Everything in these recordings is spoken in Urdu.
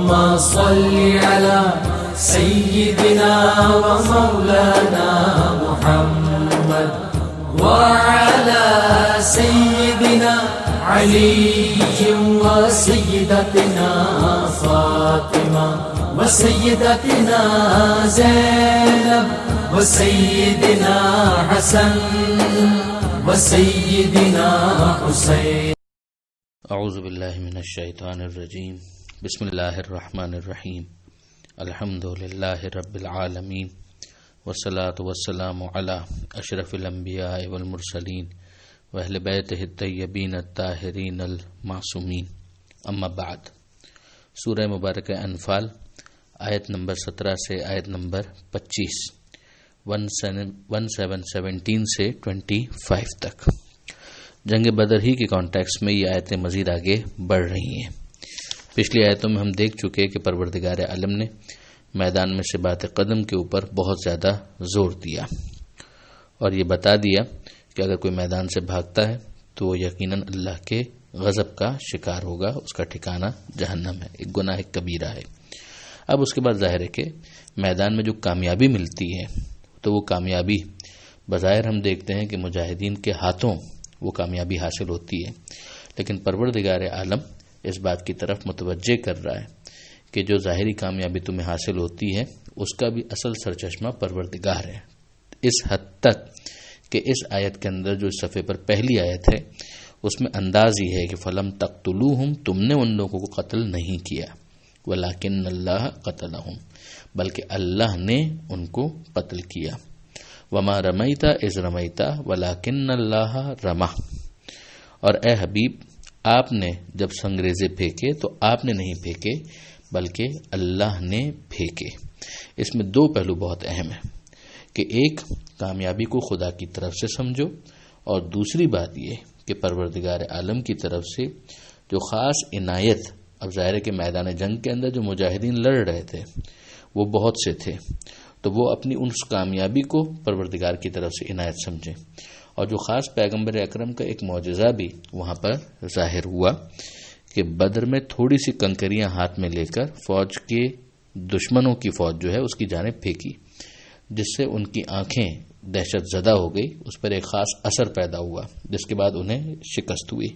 اللهم صل على سيدنا ومولانا محمد وعلى سيدنا علي وسيدتنا فاطمة وسيدتنا زينب وسيدنا حسن وسيدنا حسين. اعوذ باللہ من الشیطان الرجیم. بسم اللہ الرحمن الرحیم. الحمد للہ رب العالمین والصلاة والسلام علی اشرف الانبیاء والمرسلین واہل بیتہ الطیبین الطاہرین المعصومین. اما بعد. سورہ مبارکہ انفال آیت نمبر 17 سے آیت نمبر 25 17 سے 25 تک جنگ بدر ہی کے کانٹیکس میں یہ آیتیں مزید آگے بڑھ رہی ہیں. پچھلی آیتوں میں ہم دیکھ چکے کہ پروردگار عالم نے میدان میں سے بات قدم کے اوپر بہت زیادہ زور دیا اور یہ بتا دیا کہ اگر کوئی میدان سے بھاگتا ہے تو وہ یقیناً اللہ کے غضب کا شکار ہوگا، اس کا ٹھکانہ جہنم ہے، ایک گناہ کبیرہ ہے. اب اس کے بعد ظاہر ہے کہ میدان میں جو کامیابی ملتی ہے تو وہ کامیابی بظاہر ہم دیکھتے ہیں کہ مجاہدین کے ہاتھوں وہ کامیابی حاصل ہوتی ہے، لیکن پروردگار عالم اس بات کی طرف متوجہ کر رہا ہے کہ جو ظاہری کامیابی تمہیں حاصل ہوتی ہے اس کا بھی اصل سرچشمہ پروردگار ہے. اس حد تک کہ اس آیت کے اندر جو اس صفحے پر پہلی آیت ہے اس میں انداز یہ ہے کہ فلم تقتلوہم، تم نے ان لوگوں کو قتل نہیں کیا، ولکن اللہ قتلہم، بلکہ اللہ نے ان کو قتل کیا. وما رمیت اذ رمیت ولکن اللہ رمى، اور اے حبیب آپ نے جب سنگریزے پھینکے تو آپ نے نہیں پھینکے بلکہ اللہ نے پھینکے. اس میں دو پہلو بہت اہم ہیں کہ ایک کامیابی کو خدا کی طرف سے سمجھو، اور دوسری بات یہ کہ پروردگار عالم کی طرف سے جو خاص عنایت. اب ظاہر ہے کہ میدان جنگ کے اندر جو مجاہدین لڑ رہے تھے وہ بہت سے تھے، تو وہ اپنی اس کامیابی کو پروردگار کی طرف سے عنایت سمجھیں. اور جو خاص پیغمبر اکرم کا ایک معجزہ بھی وہاں پر ظاہر ہوا کہ بدر میں تھوڑی سی کنکریاں ہاتھ میں لے کر فوج کے دشمنوں کی فوج جو ہے اس کی جانب پھینکی، جس سے ان کی آنکھیں دہشت زدہ ہو گئی، اس پر ایک خاص اثر پیدا ہوا جس کے بعد انہیں شکست ہوئی.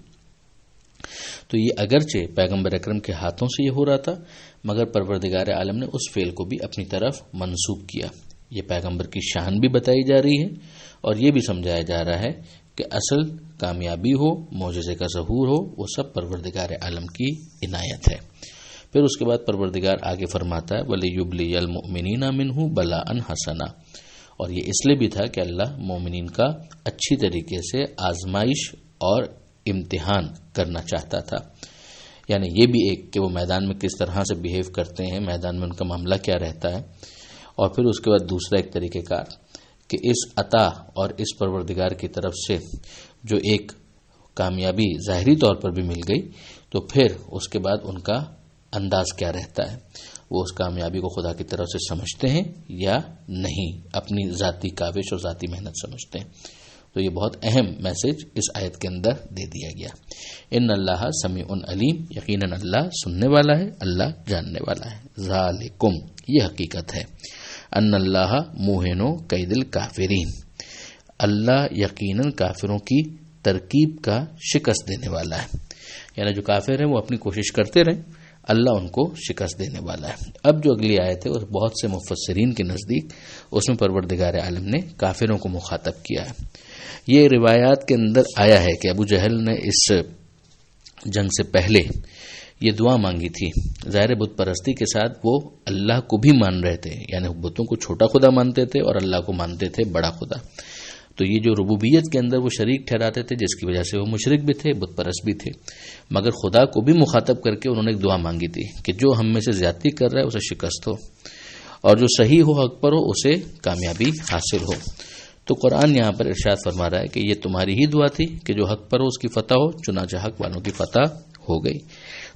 تو یہ اگرچہ پیغمبر اکرم کے ہاتھوں سے یہ ہو رہا تھا مگر پروردگار عالم نے اس فعل کو بھی اپنی طرف منسوب کیا. یہ پیغمبر کی شان بھی بتائی جا رہی ہے اور یہ بھی سمجھایا جا رہا ہے کہ اصل کامیابی ہو، معجزے کا ظہور ہو، وہ سب پروردگار عالم کی عنایت ہے. پھر اس کے بعد پروردگار آگے فرماتا ہے وَلِيُبْلِيَ الْمُؤْمِنِينَ مِنْهُ بَلَاءً حَسَنًا، اور یہ اس لیے بھی تھا کہ اللہ مومنین کا اچھی طریقے سے آزمائش اور امتحان کرنا چاہتا تھا. یعنی یہ بھی ایک کہ وہ میدان میں کس طرح سے بیہیو کرتے ہیں، میدان میں ان کا معاملہ کیا رہتا ہے، اور پھر اس کے بعد دوسرا ایک طریقہ کار کہ اس عطا اور اس پروردگار کی طرف سے جو ایک کامیابی ظاہری طور پر بھی مل گئی تو پھر اس کے بعد ان کا انداز کیا رہتا ہے، وہ اس کامیابی کو خدا کی طرف سے سمجھتے ہیں یا نہیں، اپنی ذاتی کاوش اور ذاتی محنت سمجھتے ہیں. تو یہ بہت اہم میسج اس آیت کے اندر دے دیا گیا. ان اللہ سمیع علیم، یقیناً اللہ سننے والا ہے، اللہ جاننے والا ہے. ذالکم، یہ حقیقت ہے. ان اللہ موہن کید الکافرین، اللہ یقیناً کافروں کی ترکیب کا شکست دینے والا ہے. یعنی جو کافر ہیں وہ اپنی کوشش کرتے رہیں، اللہ ان کو شکست دینے والا ہے. اب جو اگلی آیت ہے وہ بہت سے مفسرین کے نزدیک اس میں پروردگار عالم نے کافروں کو مخاطب کیا ہے. یہ روایات کے اندر آیا ہے کہ ابو جہل نے اس جنگ سے پہلے یہ دعا مانگی تھی. ظاہر بت پرستی کے ساتھ وہ اللہ کو بھی مان رہے تھے، یعنی بتوں کو چھوٹا خدا مانتے تھے اور اللہ کو مانتے تھے بڑا خدا. تو یہ جو ربوبیت کے اندر وہ شریک ٹھہراتے تھے جس کی وجہ سے وہ مشرک بھی تھے، بت پرست بھی تھے، مگر خدا کو بھی مخاطب کر کے انہوں نے ایک دعا مانگی تھی کہ جو ہم میں سے زیادتی کر رہا ہے اسے شکست ہو، اور جو صحیح ہو، حق پر ہو، اسے کامیابی حاصل ہو. تو قرآن یہاں پر ارشاد فرما رہا ہے کہ یہ تمہاری ہی دعا تھی کہ جو حق پر ہو اس کی فتح ہو، چنانچہ حق والوں کی فتح ہو گئی.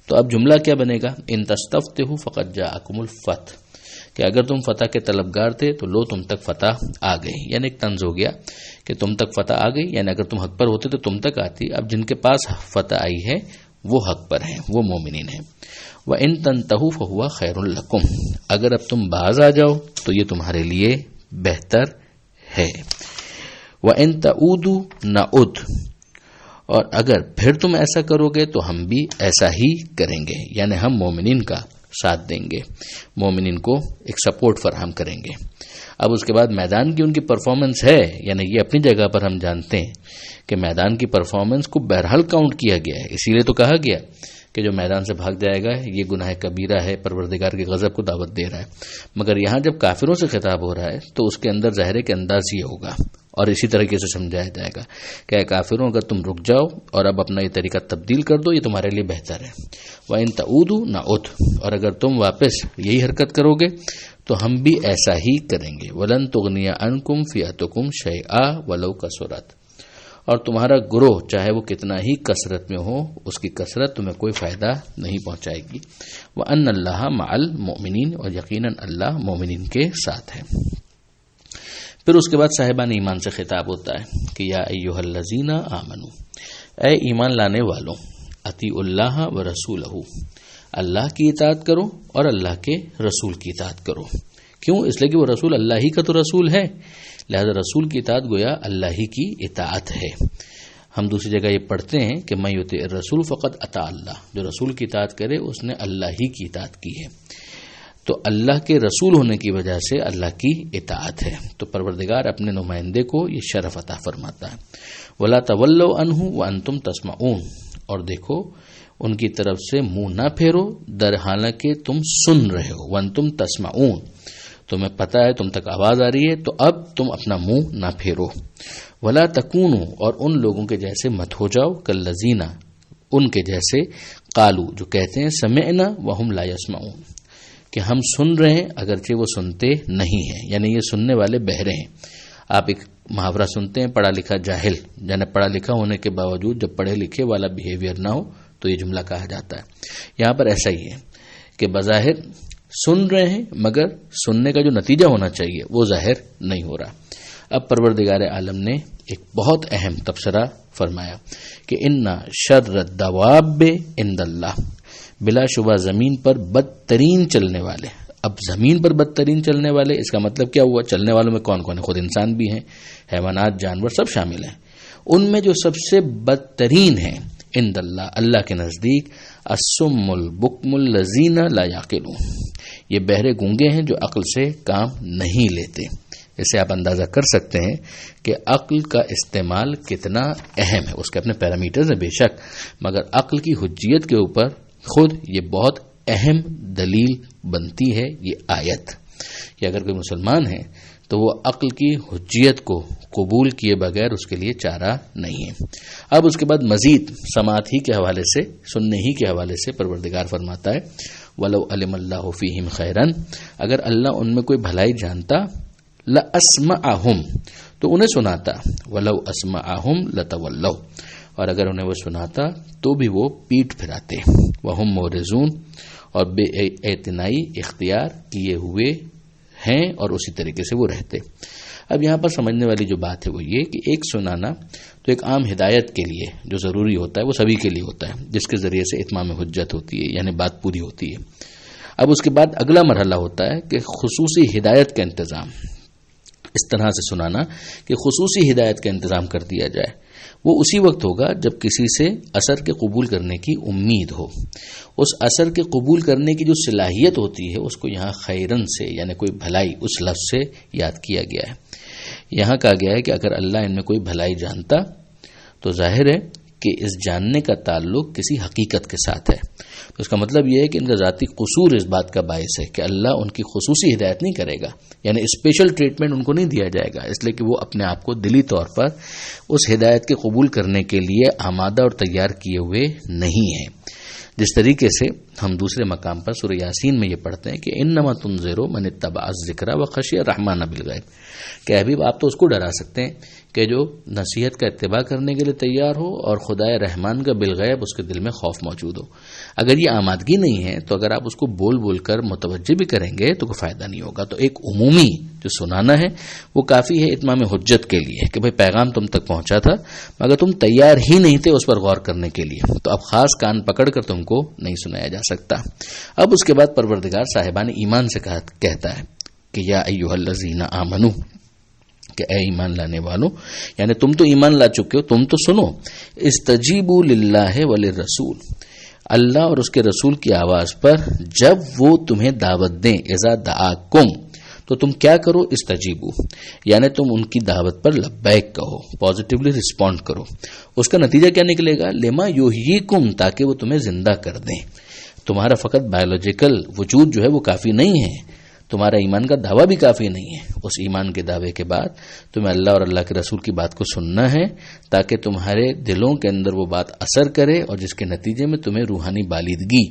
تو اب جملہ کیا بنے گا؟ ان تستفتحوا فقد جاءکم الفتح، کہ اگر تم فتح کے طلبگار تھے تو لو تم تک فتح آ گئی. یعنی ایک طنز ہو گیا کہ تم تک فتح آ گئی، یعنی اگر تم حق پر ہوتے تو تم تک آتی. اب جن کے پاس فتح آئی ہے وہ حق پر ہیں، وہ مومنین ہیں۔ وَإِن تَنْتَهُوا فَهُوَ خَيْرٌ لَكُمْ، اگر اب تم باز آ جاؤ تو یہ تمہارے لیے بہتر ہے۔ وَإِن تَعُودُوا نَعُدْ، اور اگر پھر تم ایسا کرو گے تو ہم بھی ایسا ہی کریں گے، یعنی ہم مومنین کا ساتھ دیں گے، مومنین کو ایک سپورٹ فراہم کریں گے۔ اب اس کے بعد میدان کی ان کی پرفارمنس ہے، یعنی یہ اپنی جگہ پر ہم جانتے ہیں کہ میدان کی پرفارمنس کو بہرحال کاؤنٹ کیا گیا ہے، اسی لیے تو کہا گیا کہ جو میدان سے بھاگ جائے گا یہ گناہ کبیرہ ہے، پروردگار کے غضب کو دعوت دے رہا ہے۔ مگر یہاں جب کافروں سے خطاب ہو رہا ہے تو اس کے اندر ظاہر کے انداز یہ ہوگا اور اسی طریقے سے سمجھایا جائے گا کہ اے کافروں، اگر تم رک جاؤ اور اب اپنا یہ طریقہ تبدیل کر دو، یہ تمہارے لیے بہتر ہے۔ وَإِن تَعُودُوا نَعُدْ، اور اگر تم واپس یہی حرکت کرو گے تو ہم بھی ایسا ہی کریں گے۔ وَلَن تُغْنِيَ عَنْكُمْ فِئَتُكُمْ شَيْئًا وَلَوْ كَثُرَتْ، اور تمہارا گروہ چاہے وہ کتنا ہی کثرت میں ہو، اس کی کثرت تمہیں کوئی فائدہ نہیں پہنچائے گی۔ وَأَنَّ اللَّهَ مَعَ الْمُؤْمِنِينَ، اور یقیناً اللہ مومنین کے ساتھ ہے۔ پھر اس کے بعد صاحبان ایمان سے خطاب ہوتا ہے کہ یا ایھا الذین آمنو، اے ایمان لانے والوں، اطیعوا اللہ ورسولہ، اللہ کی اطاعت کرو اور اللہ کے رسول کی اطاعت کرو۔ کیوں؟ اس لیے کہ وہ رسول اللہ ہی کا تو رسول ہے، لہذا رسول کی اطاعت گویا اللہ ہی کی اطاعت ہے۔ ہم دوسری جگہ یہ پڑھتے ہیں کہ من یطع الرسول فقد اطاع اللہ، جو رسول کی اطاعت کرے اس نے اللہ ہی کی اطاعت کی ہے۔ تو اللہ کے رسول ہونے کی وجہ سے اللہ کی اطاعت ہے، تو پروردگار اپنے نمائندے کو یہ شرف عطا فرماتا ہے۔ وَلَا تَوَلَّوْا عَنْهُ وَأَنْتُمْ تَسْمَعُونَ، اور دیکھو ان کی طرف سے منہ نہ پھیرو در حالانکہ تم سن رہے ہو۔ وَأَنْتُمْ تَسْمَعُونَ، تمہیں پتہ ہے، تم تک آواز آ رہی ہے، تو اب تم اپنا منہ نہ پھیرو۔ وَلَا تَكُونُوا، اور ان لوگوں کے جیسے مت ہو جاؤ، کالذین، ان کے جیسے، قالوا، جو کہتے ہیں سمعنا وہم لا يسمعون، کہ ہم سن رہے ہیں اگرچہ وہ سنتے نہیں ہیں، یعنی یہ سننے والے بہرے ہیں۔ آپ ایک محاورہ سنتے ہیں، پڑھا لکھا جاہل، یعنی پڑھا لکھا ہونے کے باوجود جب پڑھے لکھے والا بیہیویئر نہ ہو تو یہ جملہ کہا جاتا ہے۔ یہاں پر ایسا ہی ہے کہ بظاہر سن رہے ہیں مگر سننے کا جو نتیجہ ہونا چاہیے وہ ظاہر نہیں ہو رہا۔ اب پروردگار عالم نے ایک بہت اہم تبصرہ فرمایا کہ ان شر الدواب عند اللہ، بلا شبہ زمین پر بدترین چلنے والے۔ اب زمین پر بدترین چلنے والے، اس کا مطلب کیا ہوا؟ چلنے والوں میں کون کون ہے؟ خود انسان بھی ہیں، حیوانات، جانور سب شامل ہیں۔ ان میں جو سب سے بدترین ہیں عند اللہ، اللہ کے نزدیک، الصم البکم الذین لا یعقلون، یہ بہرے گونگے ہیں جو عقل سے کام نہیں لیتے۔ اس سے آپ اندازہ کر سکتے ہیں کہ عقل کا استعمال کتنا اہم ہے۔ اس کے اپنے پیرامیٹرز ہیں بے شک، مگر عقل کی حجیت کے اوپر خود یہ بہت اہم دلیل بنتی ہے یہ آیت، کہ اگر کوئی مسلمان ہے تو وہ عقل کی حجیت کو قبول کیے بغیر اس کے لیے چارہ نہیں ہے۔ اب اس کے بعد مزید سماعت ہی کے حوالے سے، سننے ہی کے حوالے سے پروردگار فرماتا ہے وَلَوْ عَلِمَ اللَّهُ فِيهِمْ خَيْرًا، اگر اللہ ان میں کوئی بھلائی جانتا، لَأَسْمَعَهُمْ، تو انہیں سناتا، وَلَوْ أَسْمَعَهُمْ لَتَوَلَّوْا، اور اگر انہیں وہ سناتا تو بھی وہ پیٹ پھراتے، وَهُمْ مُعْرِضُونَ، اور بے اعتنائی اختیار کیے ہوئے ہیں اور اسی طریقے سے وہ رہتے۔ اب یہاں پر سمجھنے والی جو بات ہے وہ یہ کہ ایک سنانا تو ایک عام ہدایت کے لیے جو ضروری ہوتا ہے وہ سبھی کے لیے ہوتا ہے، جس کے ذریعے سے اتمام حجت ہوتی ہے، یعنی بات پوری ہوتی ہے۔ اب اس کے بعد اگلا مرحلہ ہوتا ہے کہ خصوصی ہدایت کا انتظام، اس طرح سے سنانا کہ خصوصی ہدایت کا انتظام کر دیا جائے۔ وہ اسی وقت ہوگا جب کسی سے اثر کے قبول کرنے کی امید ہو، اس اثر کے قبول کرنے کی جو صلاحیت ہوتی ہے اس کو یہاں خیرن سے، یعنی کوئی بھلائی، اس لفظ سے یاد کیا گیا ہے۔ یہاں کہا گیا ہے کہ اگر اللہ ان میں کوئی بھلائی جانتا تو ظاہر ہے کہ اس جاننے کا تعلق کسی حقیقت کے ساتھ ہے، تو اس کا مطلب یہ ہے کہ ان کا ذاتی قصور اس بات کا باعث ہے کہ اللہ ان کی خصوصی ہدایت نہیں کرے گا، یعنی اسپیشل ٹریٹمنٹ ان کو نہیں دیا جائے گا، اس لیے کہ وہ اپنے آپ کو دلی طور پر اس ہدایت کے قبول کرنے کے لیے آمادہ اور تیار کیے ہوئے نہیں ہیں۔ جس طریقے سے ہم دوسرے مقام پر سورہ یاسین میں یہ پڑھتے ہیں کہ انما تنذر من اتبع الذکر وخشی الرحمن بالغیب، کہ حبیب آپ تو اس کو ڈرا سکتے ہیں کہ جو نصیحت کا اتباع کرنے کے لیے تیار ہو اور خدائے رحمان کا بالغیب اس کے دل میں خوف موجود ہو. اگر یہ آمادگی نہیں ہے تو اگر آپ اس کو بول بول کر متوجہ بھی کریں گے تو کوئی فائدہ نہیں ہوگا. تو ایک عمومی جو سنانا ہے وہ کافی ہے اتمام حجت کے لیے کہ بھئی پیغام تم تک پہنچا تھا مگر تم تیار ہی نہیں تھے اس پر غور کرنے کے لیے، تو اب خاص کان پکڑ کر تم کو نہیں سنایا جا سکتا. اب اس کے بعد پروردگار صاحبان ایمان سے کہتا ہے کہ یا ایھا الذین آمنو، کہ اے ایمان لانے والوں، یعنی تم تو ایمان لا چکے ہو، تم تو سنو. استجیبوا للہ وللرسول، اللہ اور اس کے رسول کی آواز پر جب وہ تمہیں دعوت دیں، اذا دعاکم، تو تم کیا کرو؟ استجیبو، یعنی تم ان کی دعوت پر لبیک کہو، پازیٹیولی رسپونڈ کرو. اس کا نتیجہ کیا نکلے گا؟ لما یحییکم، تاکہ وہ تمہیں زندہ کر دیں. تمہارا فقط بایولوجیکل وجود جو ہے وہ کافی نہیں ہے، تمہارا ایمان کا دعویٰ بھی کافی نہیں ہے. اس ایمان کے دعوے کے بعد تمہیں اللہ اور اللہ کے رسول کی بات کو سننا ہے تاکہ تمہارے دلوں کے اندر وہ بات اثر کرے اور جس کے نتیجے میں تمہیں روحانی بالیدگی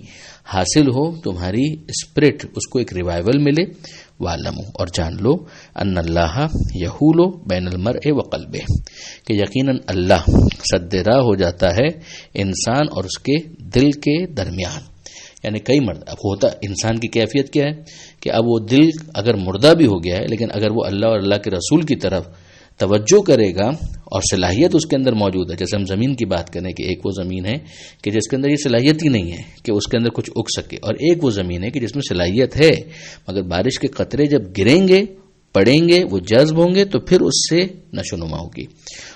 حاصل ہو، تمہاری اسپرٹ اس کو ایک ریوائول ملے. وَاعْلَمُوا، اور جان لو، ان اللہ یحول بین المرء وقلبہ، کہ یقیناً اللہ سد راہ ہو جاتا ہے انسان اور اس کے دل کے درمیان. یعنی کئی مرد اب ہوتا انسان کی کیفیت کیا ہے کہ اب وہ دل اگر مردہ بھی ہو گیا ہے لیکن اگر وہ اللہ اور اللہ کے رسول کی طرف توجہ کرے گا اور صلاحیت اس کے اندر موجود ہے. جیسے ہم زمین کی بات کریں کہ ایک وہ زمین ہے کہ جس کے اندر یہ صلاحیت ہی نہیں ہے کہ اس کے اندر کچھ اگ سکے، اور ایک وہ زمین ہے کہ جس میں صلاحیت ہے مگر بارش کے قطرے جب گریں گے، پڑیں گے، وہ جذب ہوں گے تو پھر اس سے نشو نما ہوگی.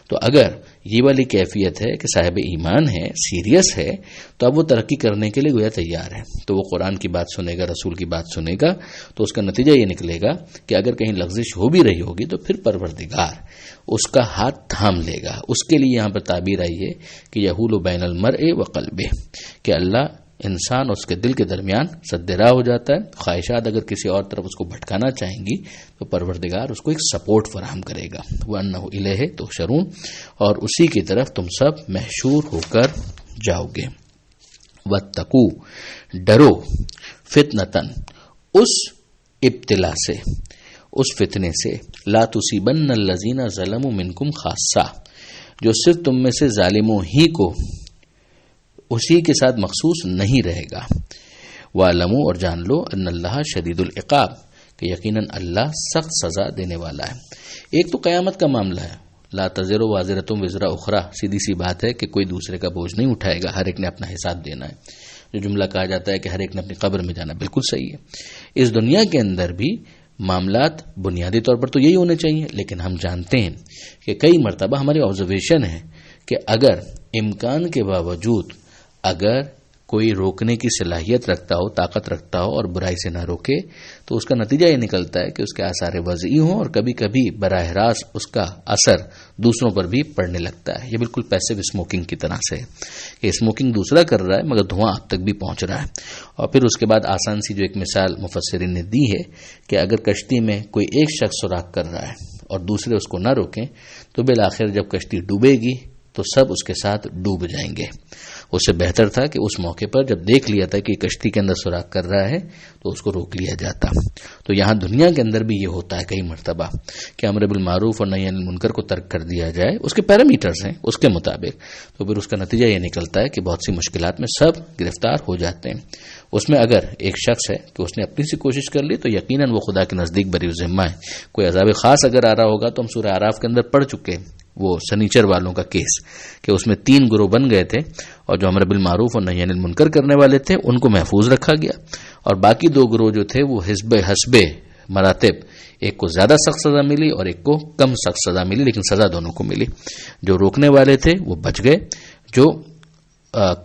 تو اگر یہ والی کیفیت ہے کہ صاحب ایمان ہے، سیریس ہے، تو اب وہ ترقی کرنے کے لیے گویا تیار ہے. تو وہ قرآن کی بات سنے گا، رسول کی بات سنے گا، تو اس کا نتیجہ یہ نکلے گا کہ اگر کہیں لغزش ہو بھی رہی ہوگی تو پھر پروردگار اس کا ہاتھ تھام لے گا. اس کے لیے یہاں پر تعبیر آئی ہے کہ یحول بین المرء وقلبہ، کہ اللہ انسان اور اس کے دل کے درمیان سد راہ ہو جاتا ہے. خواہشات اگر کسی اور طرف اس کو بھٹکانا چاہیں گی تو پروردگار اس کو ایک سپورٹ فراہم کرے گا. وَأَنَّهُ إِلَيْهِ تُحْشَرُونَ، اور اسی کی طرف تم سب محشور ہو کر جاؤ گے. وَاتَّقُوا، ڈرو، فِتْنَةً، اس ابتلا سے، اس فتنے سے، لَا تُصِيبَنَّ الَّذِينَ ظَلَمُوا مِنْكُمْ خَاصَّةً، جو صرف تم میں سے ظالموں ہی کو اسی کے ساتھ مخصوص نہیں رہے گا. وَاعْلَمُوا، اور جان لو، ان اللہ شدید العقاب، کہ یقیناً اللہ سخت سزا دینے والا ہے. ایک تو قیامت کا معاملہ ہے، لا تزر وازرۃ وزر اخری، سیدھی سی بات ہے کہ کوئی دوسرے کا بوجھ نہیں اٹھائے گا، ہر ایک نے اپنا حساب دینا ہے. جو جملہ کہا جاتا ہے کہ ہر ایک نے اپنی قبر میں جانا، بالکل صحیح ہے. اس دنیا کے اندر بھی معاملات بنیادی طور پر تو یہی ہونے چاہیے، لیکن ہم جانتے ہیں کہ کئی مرتبہ ہماری آبزرویشن ہے کہ اگر امکان کے باوجود اگر کوئی روکنے کی صلاحیت رکھتا ہو، طاقت رکھتا ہو اور برائی سے نہ روکے تو اس کا نتیجہ یہ نکلتا ہے کہ اس کے آثار وضعی ہوں اور کبھی کبھی براہ راست اس کا اثر دوسروں پر بھی پڑنے لگتا ہے. یہ بالکل پیسو اسموکنگ کی طرح سے ہے کہ اسموکنگ دوسرا کر رہا ہے مگر دھواں آپ تک بھی پہنچ رہا ہے. اور پھر اس کے بعد آسان سی جو ایک مثال مفسرین نے دی ہے کہ اگر کشتی میں کوئی ایک شخص سوراخ کر رہا ہے اور دوسرے اس کو نہ روکیں تو بالآخر جب کشتی ڈوبے گی تو سب اس کے ساتھ ڈوب جائیں گے. اس سے بہتر تھا کہ اس موقع پر جب دیکھ لیا تھا کہ کشتی کے اندر سوراخ کر رہا ہے تو اس کو روک لیا جاتا. تو یہاں دنیا کے اندر بھی یہ ہوتا ہے کئی مرتبہ کہ امر بالمعروف اور نہی عن المنکر کو ترک کر دیا جائے، اس کے پیرامیٹرز ہیں اس کے مطابق، تو پھر اس کا نتیجہ یہ نکلتا ہے کہ بہت سی مشکلات میں سب گرفتار ہو جاتے ہیں. اس میں اگر ایک شخص ہے کہ اس نے اپنی سی کوشش کر لی تو یقیناً وہ خدا کے نزدیک بری ذمہ ہے. کوئی عذاب خاص اگر آ رہا ہوگا تو ہم سورہ اعراف کے اندر پڑھ چکے وہ سنیچر والوں کا کیس کہ اس میں 3 گروہ بن گئے تھے اور جو امر بالمعروف اور نہی عن المنکر کرنے والے تھے ان کو محفوظ رکھا گیا اور باقی 2 گروہ جو تھے وہ حسب مراتب، ایک کو زیادہ سخت سزا ملی اور ایک کو کم سخت سزا ملی، لیکن سزا دونوں کو ملی. جو روکنے والے تھے وہ بچ گئے، جو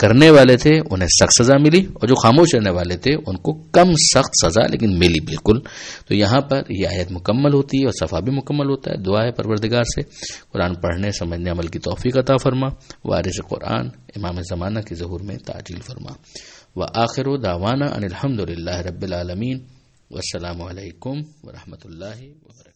کرنے والے تھے انہیں سخت سزا ملی اور جو خاموش رہنے والے تھے ان کو کم سخت سزا لیکن ملی بالکل. تو یہاں پر یہ آیت مکمل ہوتی ہے اور صفحہ بھی مکمل ہوتا ہے. دعا ہے پروردگار سے قرآن پڑھنے سمجھنے عمل کی توفیق عطا فرما، وارث قرآن امام زمانہ کی ظہور میں تعجیل فرما. وآخر دعوانا ان الحمد للہ رب العالمین، والسلام علیکم ورحمۃ اللہ وبرکاتہ.